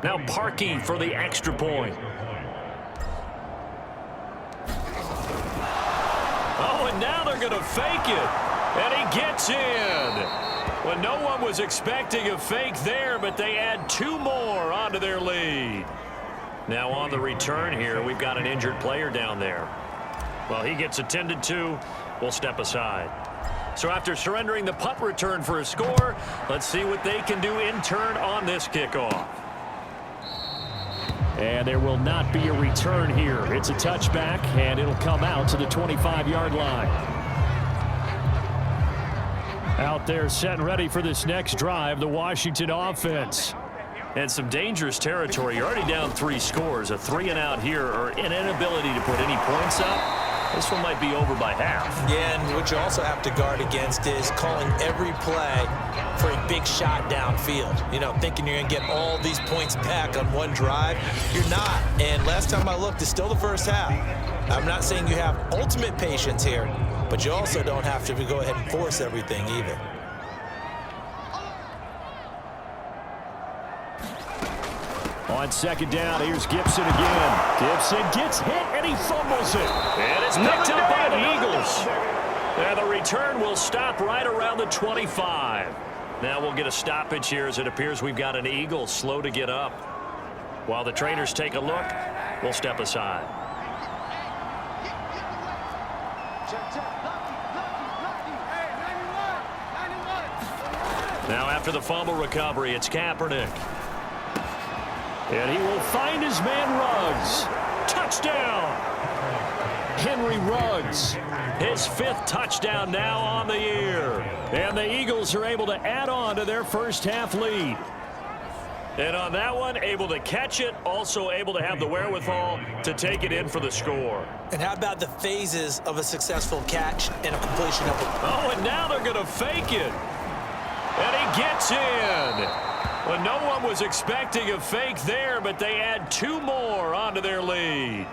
Now Parkey for the extra point. Oh, and now they're going to fake it. And he gets in. Well, no one was expecting a fake there, but they add 2 more onto their lead. Now on the return here, we've got an injured player down there. Well, he gets attended to. We'll step aside. So after surrendering the punt return for a score, let's see what they can do in turn on this kickoff. And there will not be a return here. It's a touchback, and it'll come out to the 25-yard line. Out there set and ready for this next drive, the Washington offense. And some dangerous territory. You're already down 3 scores. A 3-and-out here, or an inability to put any points up. This one might be over by half. Yeah, and what you also have to guard against is calling every play for a big shot downfield. You know, thinking you're going to get all these points back on one drive. You're not. And last time I looked, it's still the first half. I'm not saying you have ultimate patience here, but you also don't have to go ahead and force everything either. On second down, here's Gibson again. Gibson gets hit, and he fumbles it. And it's picked up by the Eagles. And the return will stop right around the 25. Now we'll get a stoppage here as it appears we've got an Eagle slow to get up. While the trainers take a look, we'll step aside. Now after the fumble recovery, it's Kaepernick. And he will find his man Ruggs. Touchdown! Henry Ruggs. His 5th touchdown now on the year. And the Eagles are able to add on to their first half lead. And on that one, able to catch it, also able to have the wherewithal to take it in for the score. And how about the phases of a successful catch and a completion of it? Oh, and now they're going to fake it. And he gets in. Well, no one was expecting a fake there, but they add 2 more onto their lead.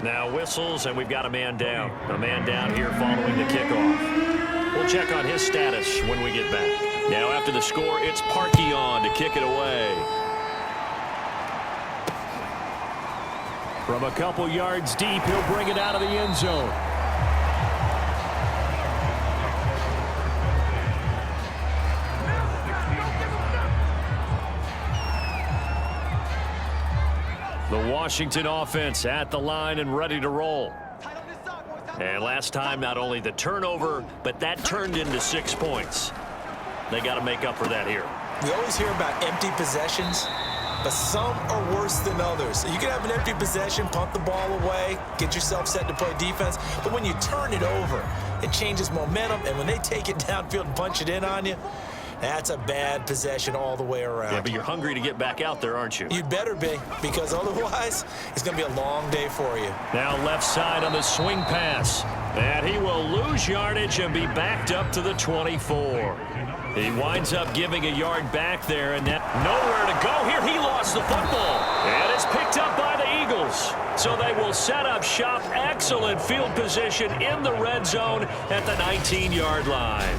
Now whistles, and we've got a man down. A man down here following the kickoff. We'll check on his status when we get back. Now after the score, it's Parkey on to kick it away. From a couple yards deep, he'll bring it out of the end zone. The Washington offense at the line and ready to roll. And last time, not only the turnover, but that turned into 6 points. They got to make up for that here. We always hear about empty possessions, but some are worse than others. So you can have an empty possession, punt the ball away, get yourself set to play defense, but when you turn it over, it changes momentum, and when they take it downfield and punch it in on you, that's a bad possession all the way around. Yeah, but you're hungry to get back out there, aren't you? You'd better be, because otherwise it's going to be a long day for you. Now left side on the swing pass. And he will lose yardage and be backed up to the 24. He winds up giving a yard back there, and that nowhere to go here. He lost the football. And it's picked up by the Eagles. So they will set up shop. Excellent field position in the red zone at the 19-yard line.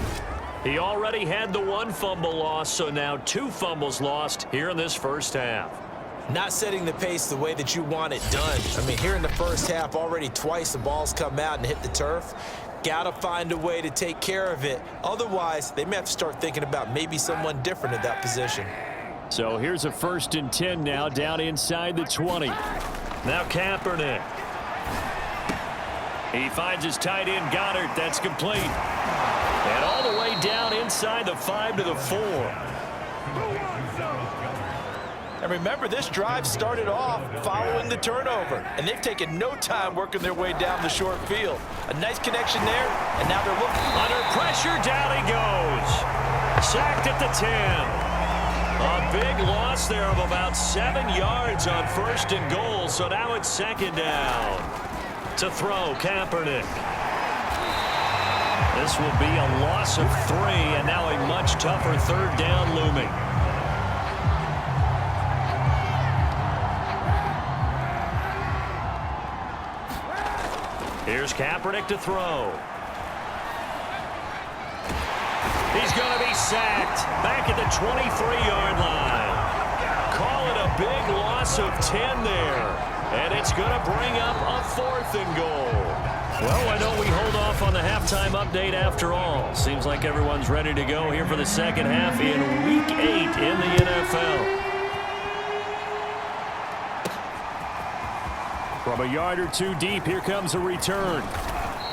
He already had the 1 fumble loss, so now 2 fumbles lost here in this first half. Not setting the pace the way that you want it done. I mean, here in the first half, already twice the ball's come out and hit the turf. Got to find a way to take care of it. Otherwise, they may have to start thinking about maybe someone different at that position. So here's a 1st and 10 now down inside the 20. Now Kaepernick. He finds his tight end, Goddard. That's complete. And all the way down inside the 5 to the 4. And remember, this drive started off following the turnover, and they've taken no time working their way down the short field. A nice connection there, and now they're looking. Under pressure, down he goes. Sacked at the 10. A big loss there of about 7 yards on 1st and goal, so now it's 2nd down. To throw, Kaepernick. This will be a loss of 3, and now a much tougher 3rd down looming. Here's Kaepernick to throw. He's going to be sacked back at the 23-yard line. Call it a big loss of 10 there. And it's going to bring up a 4th and goal. Well, why don't we hold off on the halftime update after all? Seems like everyone's ready to go here for the second half in Week 8 in the NFL. From a yard or two deep, here comes a return.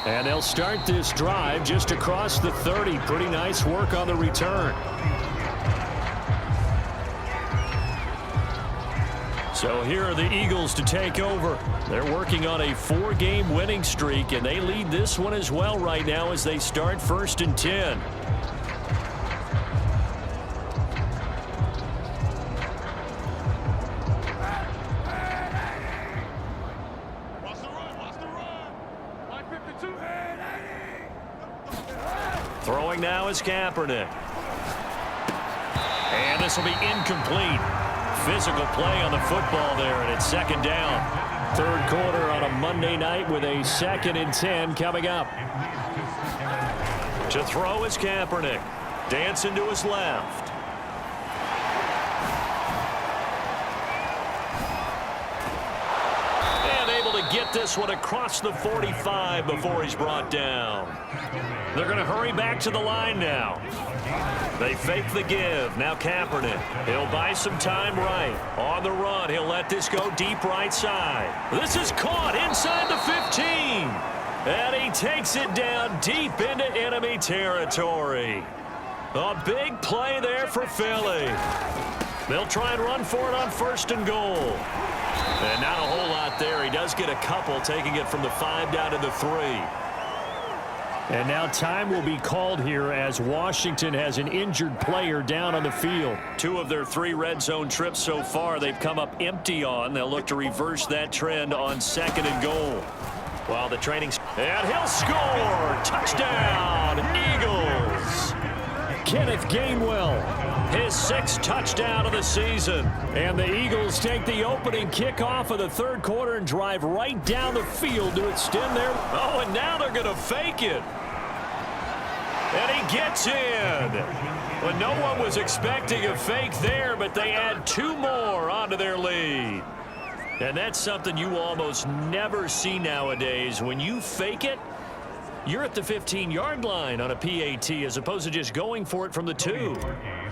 And they'll start this drive just across the 30. Pretty nice work on the return. So here are the Eagles to take over. They're working on a 4-game winning streak, and they lead this one as well right now as they start 1st and 10. Throwing now is Kaepernick. And this will be incomplete. Physical play on the football there, and it's 2nd down. 3rd quarter on a Monday night with a 2nd and 10 coming up. To throw is Kaepernick. Dancing to his left. And able to get this one across the 45 before he's brought down. They're going to hurry back to the line now. They fake the give. Now Kaepernick. He'll buy some time right. On the run, he'll let this go deep right side. This is caught inside the 15. And he takes it down deep into enemy territory. A big play there for Philly. They'll try and run for it on 1st and goal. And not a whole lot there. He does get a couple, taking it from the 5 down to the 3. And now time will be called here as Washington has an injured player down on the field. 2 of their 3 red zone trips so far they've come up empty on. They'll look to reverse that trend on 2nd and goal. While the training... And he'll score! Touchdown, Eagles! Kenneth Gainwell, his 6th touchdown of the season. And the Eagles take the opening kickoff of the 3rd quarter and drive right down the field to extend their... Oh, and now they're going to fake it. And he gets in. Well, no one was expecting a fake there, but they add 2 more onto their lead. And that's something you almost never see nowadays. When you fake it, you're at the 15-yard line on a PAT as opposed to just going for it from the 2.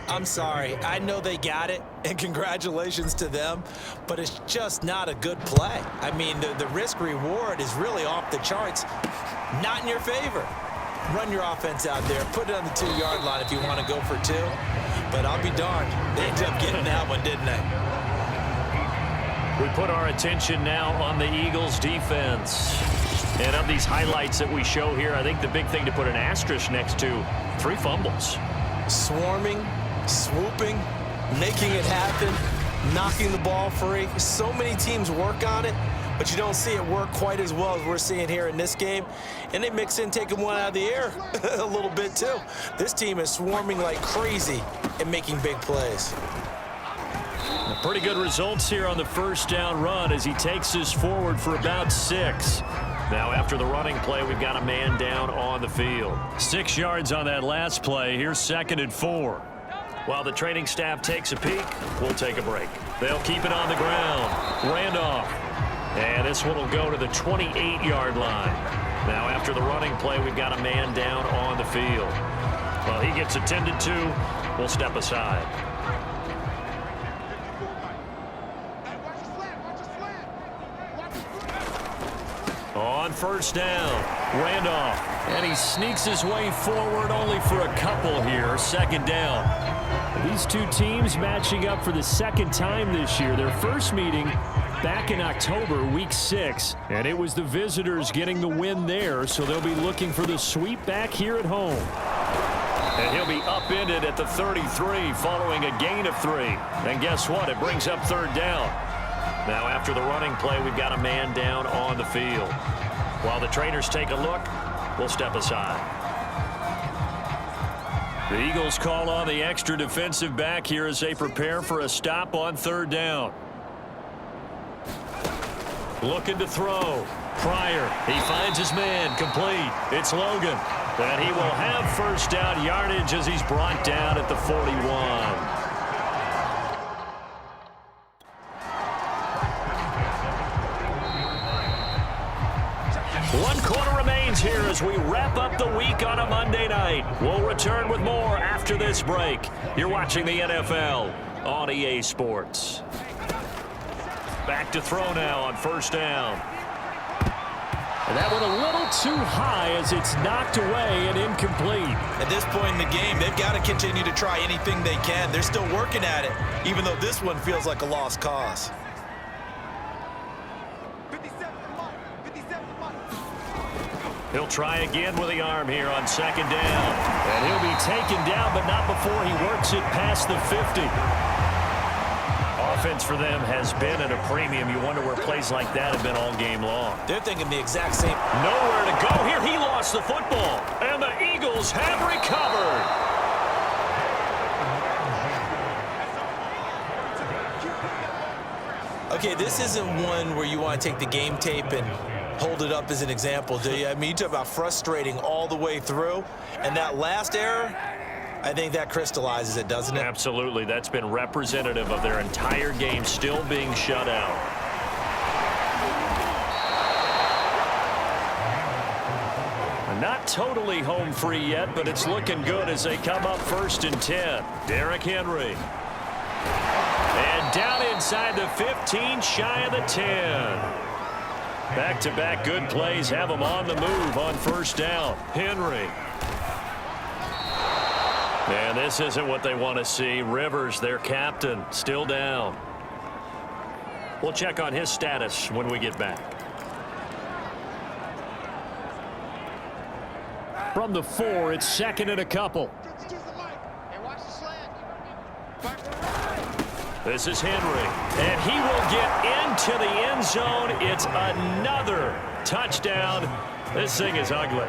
I'm sorry. I know they got it, and congratulations to them, but it's just not a good play. I mean, the risk-reward is really off the charts. Not in your favor. Run your offense out there. Put it on the 2-yard line if you want to go for 2. But I'll be darned. They ended up getting that one, didn't they? We put our attention now on the Eagles' defense. And of these highlights that we show here, I think the big thing to put an asterisk next to, 3 fumbles. Swarming, swooping, making it happen, knocking the ball free. So many teams work on it, but you don't see it work quite as well as we're seeing here in this game. And they mix in taking one out of the air a little bit too. This team is swarming like crazy and making big plays. Pretty good results here on the 1st down run as he takes this forward for about 6. Now after the running play, we've got a man down on the field. 6 yards on that last play. Here's 2nd and 4. While the training staff takes a peek, we'll take a break. They'll keep it on the ground. Randolph. And this one will go to the 28-yard line. Now after the running play, we've got a man down on the field. Well, he gets attended to. We'll step aside. On 1st down, Randolph, and he sneaks his way forward only for a couple here. 2nd down. These 2 teams matching up for the 2nd time this year. Their first meeting back in October, week 6, and it was the visitors getting the win there, so they'll be looking for the sweep back here at home. And he'll be upended at the 33 following a gain of 3. And guess what? It brings up 3rd down. Now after the running play, we've got a man down on the field. While the trainers take a look, we'll step aside. The Eagles call on the extra defensive back here as they prepare for a stop on 3rd down. Looking to throw. Pryor, he finds his man, complete. It's Logan. And he will have 1st down yardage as he's brought down at the 41. as we wrap up the week on a Monday night. We'll return with more after this break. You're watching the NFL on EA Sports. Back to throw now on first down. And that one a little too high as it's knocked away and incomplete. At this point in the game, they've got to continue to try anything they can. They're still working at it, even though this one feels like a lost cause. He'll try again with the arm here on second down. And he'll be taken down, but not before he works it past the 50. Offense for them has been at a premium. You wonder where plays like that have been all game long. They're thinking the exact same. Nowhere to go here. He lost the football. And the Eagles have recovered. Okay, this isn't one where you want to take the game tape and hold it up as an example, do you? I mean, you talk about frustrating all the way through. And that last error, I think that crystallizes it, doesn't it? Absolutely. That's been representative of their entire game still being shut out. Not totally home free yet, but it's looking good as they come up 1st and 10. Derrick Henry. And down inside the 15, shy of the 10. Back-to-back good plays have them on the move on first down. Henry. And this isn't what they want to see. Rivers, their captain, still down. We'll check on his status when we get back. From the 4, it's 2nd and a couple. This is Henry, and he will get into the end zone. It's another touchdown. This thing is ugly.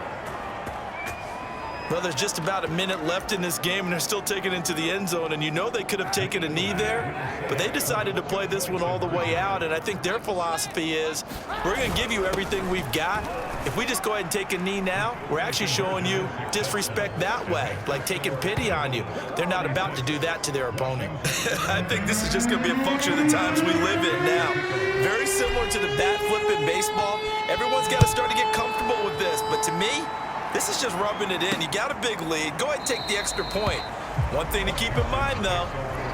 Well, there's just about a minute left in this game, and they're still taking it into the end zone. And you know they could have taken a knee there, but they decided to play this one all the way out. And I think their philosophy is, we're going to give you everything we've got. If we just go ahead and take a knee now, we're actually showing you disrespect that way, like taking pity on you. They're not about to do that to their opponent. I think this is just going to be a function of the times we live in now. Very similar to the bat flip in baseball. Everyone's got to start to get comfortable with this. But to me, this is just rubbing it in. You got a big lead. Go ahead and take the extra point. One thing to keep in mind, though,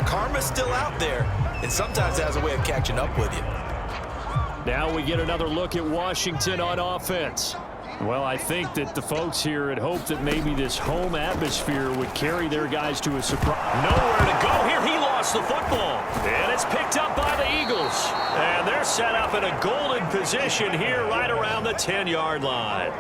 karma's still out there, and sometimes it has a way of catching up with you. Now we get another look at Washington on offense. Well, I think that the folks here had hoped that maybe this home atmosphere would carry their guys to a surprise. Nowhere to go here. He lost the football. And it's picked up by the Eagles. And they're set up in a golden position here right around the 10-yard line.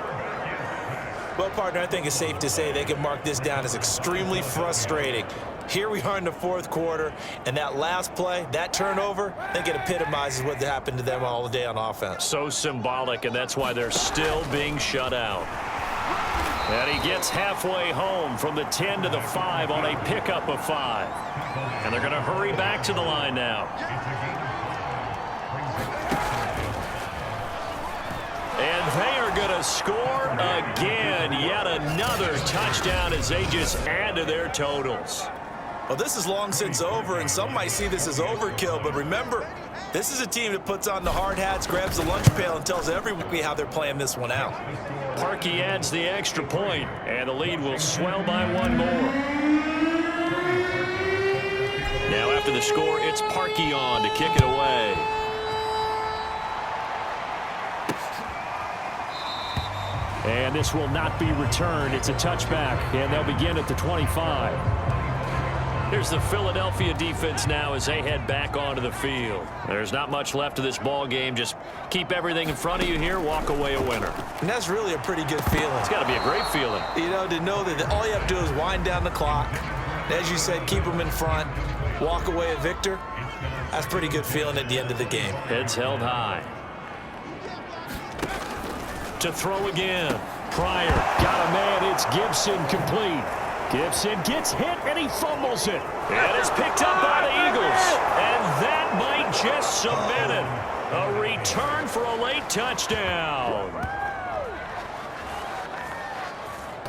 Well, partner, I think it's safe to say they can mark this down as extremely frustrating. Here we are in the 4th quarter, and that last play, that turnover, I think it epitomizes what happened to them all day on offense. So symbolic, and that's why they're still being shut out. And he gets halfway home from the 10 to the 5 on a pickup of 5. And they're going to hurry back to the line now. And they are going to score again. Yet another touchdown as they just add to their totals. Well, this is long since over, and some might see this as overkill. But remember, this is a team that puts on the hard hats, grabs the lunch pail, and tells everybody how they're playing this one out. Parkey adds the extra point, and the lead will swell by one more. Now after the score, it's Parkey on to kick it away. And this will not be returned. It's a touchback, and they'll begin at the 25. Here's the Philadelphia defense now as they head back onto the field. There's not much left of this ball game. Just keep everything in front of you here, walk away a winner. And that's really a pretty good feeling. It's got to be a great feeling. You know, to know that all you have to do is wind down the clock. As you said, keep them in front, walk away a victor. That's a pretty good feeling at the end of the game. Heads held high. To throw again. Pryor got a man. It's Gibson complete. Gibson gets hit, and he fumbles it. And it's picked up by the Eagles. And that might just cement it. A return for a late touchdown.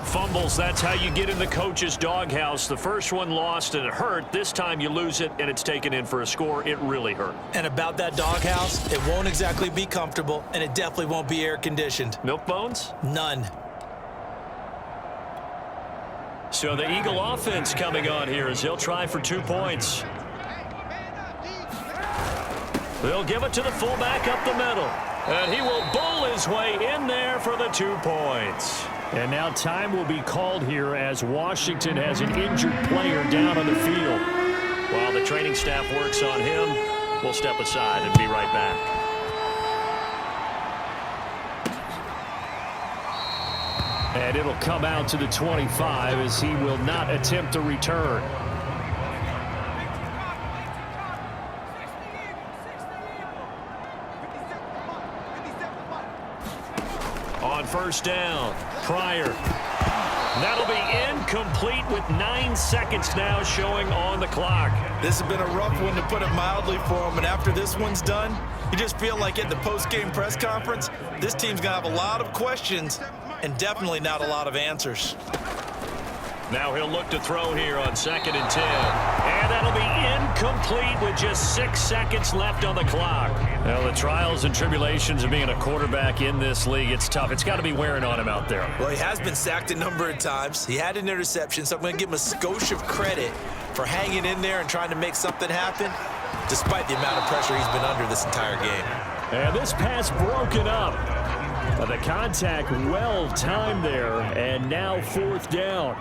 Fumbles, that's how you get in the coach's doghouse. The first one lost, and it hurt. This time you lose it, and it's taken in for a score. It really hurt. And about that doghouse, it won't exactly be comfortable, and it definitely won't be air-conditioned. Milk bones? None. So the Eagle offense coming on here as they'll try for 2 points. They'll give it to the fullback up the middle. And he will bull his way in there for the 2 points. And now time will be called here as Washington has an injured player down on the field. While the training staff works on him, we'll step aside and be right back. And it'll come out to the 25 as he will not attempt to return. On first down, Pryor. That'll be incomplete with 9 seconds now showing on the clock. This has been a rough one, to put it mildly, for him. And after this one's done, you just feel like at the post-game press conference, this team's going to have a lot of questions and definitely not a lot of answers. Now he'll look to throw here on 2nd and 10. And that'll be incomplete with just 6 seconds left on the clock. Well, the trials and tribulations of being a quarterback in this league, it's tough. It's got to be wearing on him out there. Well, he has been sacked a number of times. He had an interception, so I'm going to give him a skosh of credit for hanging in there and trying to make something happen, despite the amount of pressure he's been under this entire game. And this pass broken up. The contact well timed there, and now 4th down.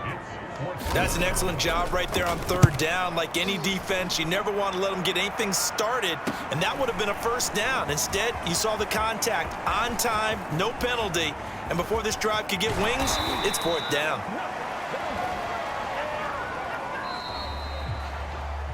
That's an excellent job right there on 3rd down. Like any defense, you never want to let them get anything started, and that would have been a 1st down. Instead, you saw the contact on time, no penalty, and before this drive could get wings, it's 4th down.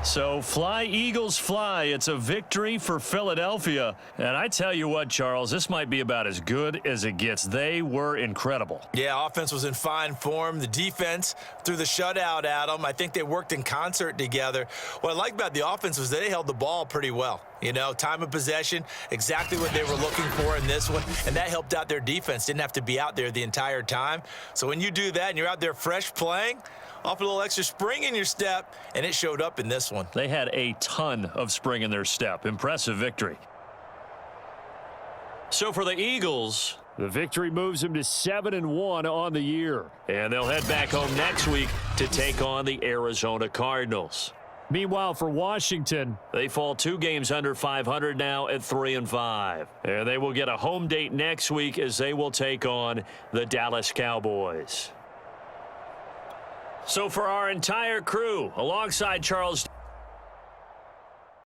So fly, Eagles, fly. It's a victory for Philadelphia. And I tell you what, Charles, this might be about as good as it gets. They were incredible. Yeah, offense was in fine form. The defense threw the shutout at them. I think they worked in concert together. What I like about the offense was they held the ball pretty well. You know, time of possession, exactly what they were looking for in this one, and that helped out their defense. Didn't have to be out there the entire time. So when you do that and you're out there fresh playing, off a little extra spring in your step, and it showed up in this one. They had a ton of spring in their step. Impressive victory. So for the Eagles, the victory moves them to 7-1 on the year. And they'll head back home next week to take on the Arizona Cardinals. Meanwhile, for Washington, they fall 2 games under 500 now at 3-5. And they will get a home date next week as they will take on the Dallas Cowboys. So for our entire crew, alongside Charles